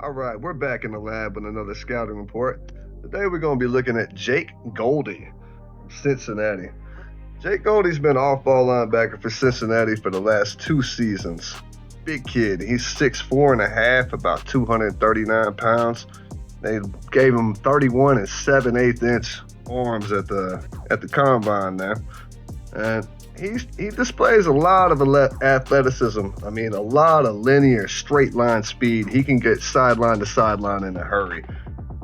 All right, we're back in the lab with another scouting report. Today we're going to be looking at Jake Golday from Cincinnati. Jake Golday's been off-ball linebacker for Cincinnati for the last 2 seasons. Big kid. He's 6'4.5", about 239 pounds. They gave him 31 and 7/8 inch arms at the combine there. And he displays a lot of athleticism. I mean, a lot of linear, straight line speed. He can get sideline to sideline in a hurry.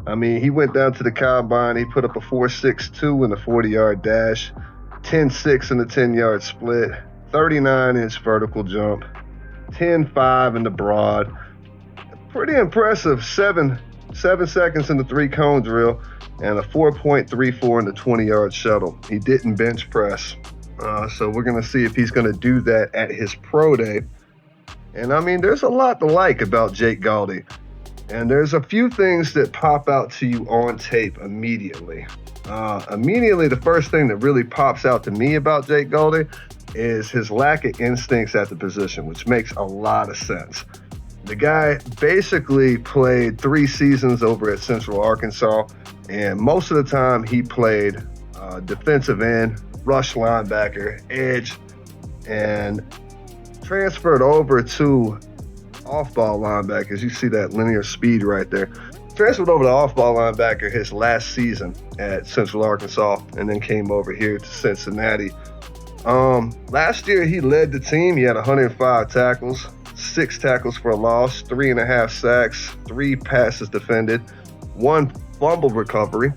I mean, he went down to the combine. He put up a 4.62 in the 40-yard dash, 10.6 in the 10-yard split, 39-inch vertical jump, 10.5 in the broad. Pretty impressive. 7 seconds in the 3-cone drill, and a 4.34 in the 20-yard shuttle. He didn't bench press. So we're going to see if he's going to do that at his pro day. And I mean, there's a lot to like about Jake Golday. And there's a few things that pop out to you on tape immediately. Immediately, the first thing that really pops out to me about Jake Golday is his lack of instincts at the position, which makes a lot of sense. The guy basically played 3 seasons over at Central Arkansas, and most of the time he played defensive end, rush linebacker, edge, and transferred over to off-ball linebackers. You see that linear speed right there. Transferred over to off-ball linebacker his last season at Central Arkansas, and then came over here to Cincinnati. Last year he led the team. He had 105 tackles, 6 tackles for a loss, 3.5 sacks, 3 passes defended, 1 fumble recovery.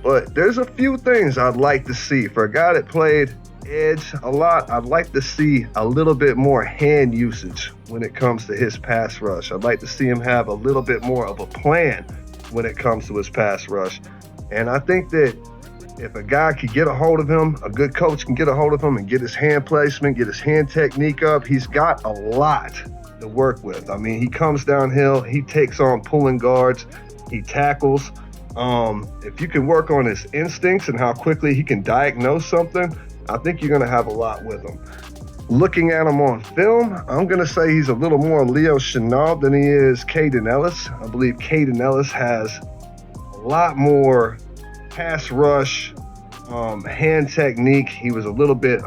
But there's a few things I'd like to see. For a guy that played edge a lot, I'd like to see a little bit more hand usage when it comes to his pass rush. I'd like to see him have a little bit more of a plan when it comes to his pass rush. And I think that if a guy could get a hold of him, a good coach can get a hold of him and get his hand placement, get his hand technique up, he's got a lot to work with. I mean, he comes downhill, he takes on pulling guards, he tackles. If you can work on his instincts and how quickly he can diagnose something, I think you're going to have a lot with him. Looking at him on film, I'm going to say he's a little more Leo Chennault than he is Caden Ellis. I believe Caden Ellis has a lot more pass rush, hand technique. He was a lot of bit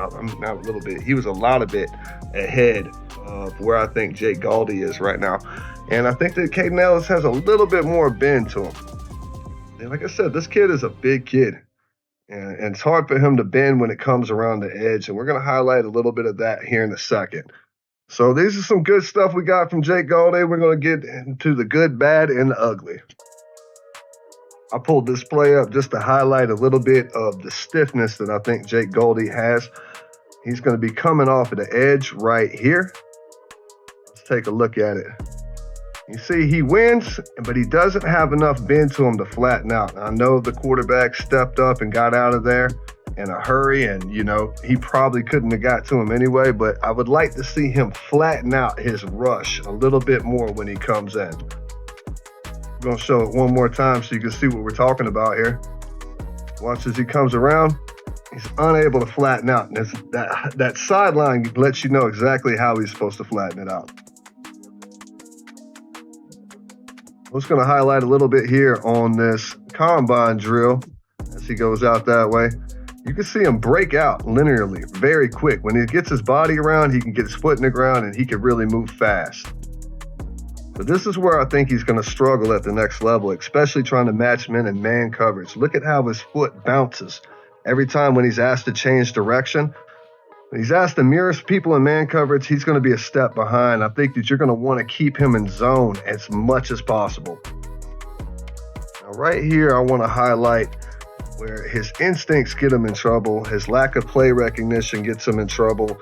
ahead of where I think Jake Golday is right now. And I think that Caden Ellis has a little bit more bend to him. And like I said, this kid is a big kid. And it's hard for him to bend when it comes around the edge. And we're going to highlight a little bit of that here in a second. So these are some good stuff we got from Jake Golday. We're going to get into the good, bad, and the ugly. I pulled this play up just to highlight a little bit of the stiffness that I think Jake Golday has. He's going to be coming off of the edge right here. Let's take a look at it. You see, he wins, but he doesn't have enough bend to him to flatten out. I know the quarterback stepped up and got out of there in a hurry, and, he probably couldn't have got to him anyway, but I would like to see him flatten out his rush a little bit more when he comes in. I'm going to show it one more time so you can see what we're talking about here. Watch as he comes around. He's unable to flatten out. And that sideline lets you know exactly how he's supposed to flatten it out. I'm just going to highlight a little bit here on this combine drill as he goes out that way. You can see him break out linearly very quick. When he gets his body around, he can get his foot in the ground and he can really move fast. But this is where I think he's going to struggle at the next level, especially trying to match men in man coverage. Look at how his foot bounces every time when he's asked to change direction. When he's asked to mirror people in man coverage, he's going to be a step behind. I think that you're going to want to keep him in zone as much as possible. Now, right here, I want to highlight where his instincts get him in trouble. His lack of play recognition gets him in trouble.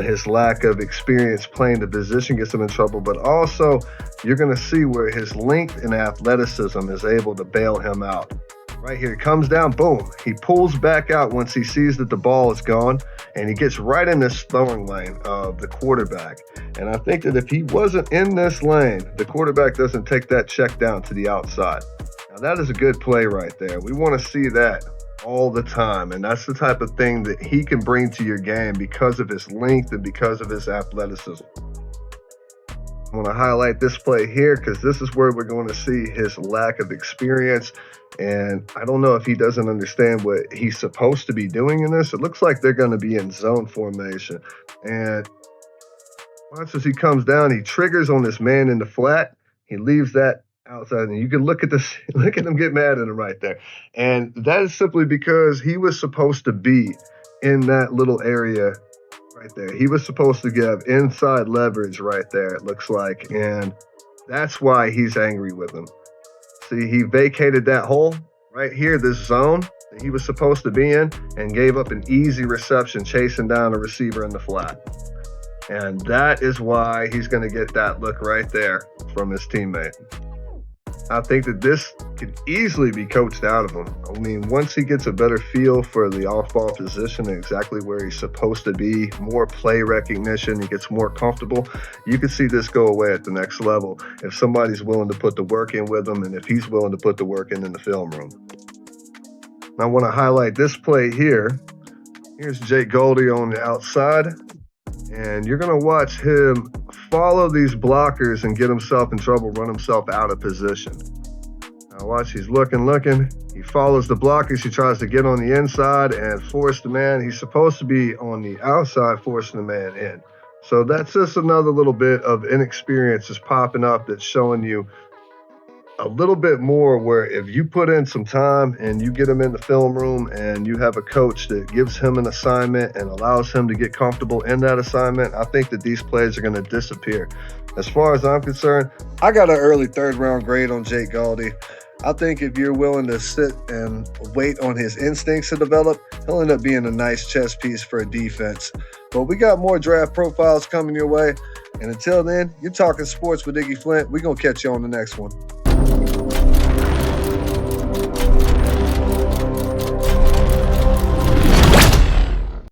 His lack of experience playing the position gets him in trouble. But also, you're going to see where his length and athleticism is able to bail him out. Right here, he comes down, boom. He pulls back out once he sees that the ball is gone, and he gets right in this throwing lane of the quarterback. And I think that if he wasn't in this lane, the quarterback doesn't take that check down to the outside. Now, that is a good play right there. We want to see that all the time, and that's the type of thing that he can bring to your game because of his length and because of his athleticism. I want to highlight this play here because this is where we're going to see his lack of experience. And I don't know if he doesn't understand what he's supposed to be doing in this. It looks like they're going to be in zone formation. And watch as he comes down, he triggers on this man in the flat. He leaves that outside, and you can look at this, look at him get mad at him right there. And that is simply because he was supposed to be in that little area right there. He was supposed to give inside leverage right there, it looks like. And that's why he's angry with him. See, he vacated that hole right here, this zone that he was supposed to be in, and gave up an easy reception chasing down a receiver in the flat. And that is why he's going to get that look right there from his teammate. I think that this could easily be coached out of him. I mean, once he gets a better feel for the off-ball position and exactly where he's supposed to be, more play recognition, he gets more comfortable, you could see this go away at the next level if somebody's willing to put the work in with him and if he's willing to put the work in the film room. I want to highlight this play here. Here's Jake Golday on the outside, and you're going to watch him follow these blockers and get himself in trouble, run himself out of position. Now watch, he's looking. He follows the blockers. He tries to get on the inside and force the man. He's supposed to be on the outside forcing the man in. So that's just another little bit of inexperience is popping up that's showing you a little bit more where if you put in some time and you get him in the film room and you have a coach that gives him an assignment and allows him to get comfortable in that assignment, I think that these plays are going to disappear. As far as I'm concerned, I got an early third-round grade on Jake Golday. I think if you're willing to sit and wait on his instincts to develop, he'll end up being a nice chess piece for a defense. But we got more draft profiles coming your way. And until then, you're talking sports with Iggy Flint. We're going to catch you on the next one.